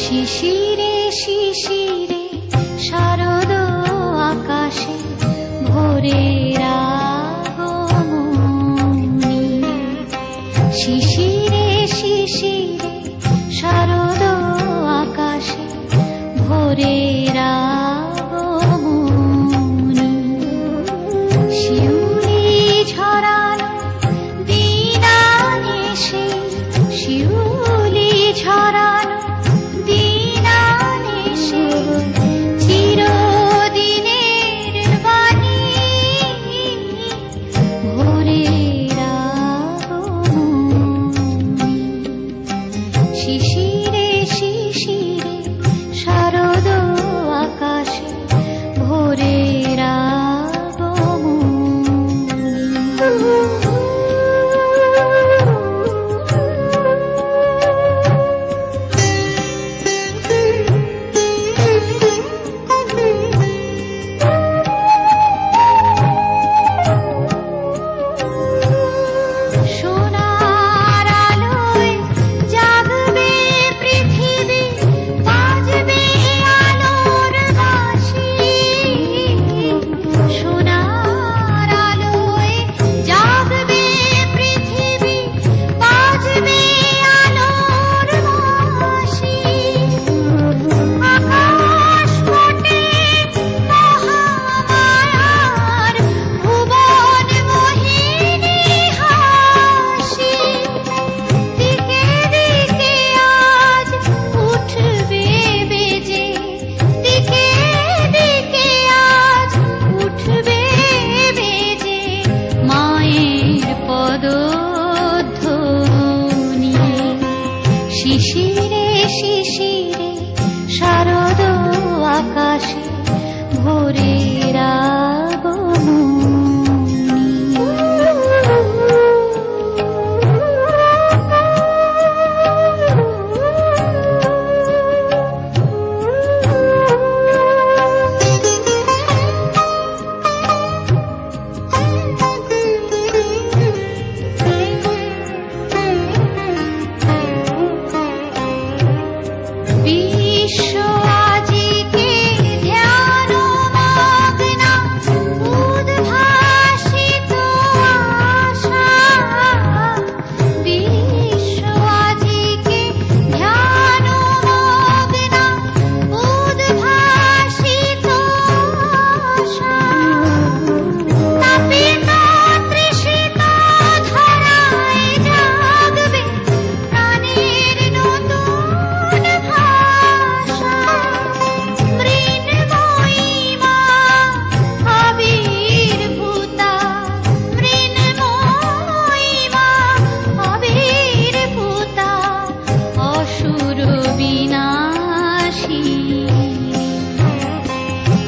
শিশিরে শিশিরে শারদ আকাশে ভোরের আগমনী। শিশিরে শিশিরে শারদ আকাশে ভোরের আগমনী। শিউলি ঝরানো দিন আনেছে, শিউলি ঝরানো দিন আনেছে, চিরদিনের বাণী ভোরের আগমনী। শিশিরে শিশিরে শারদ আকাশে ভোরের শিশিরে শিশিরে শারদ আকাশে ভোরের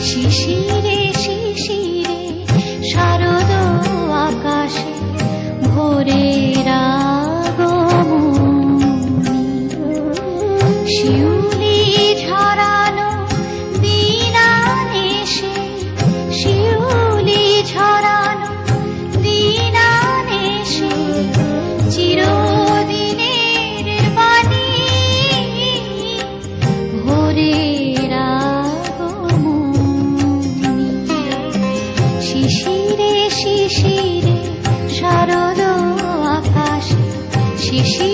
শিশিরে শিশিরে শারদ আকাশে ভোরের আগমনী। শিউলি ঝরানো দিন আনেছে, শিউলি ঝরানো দিন আনেছে, চিরদিনের বাণী ভোরের শিশিরে শিশিরে শারদ আকাশে শিশিরে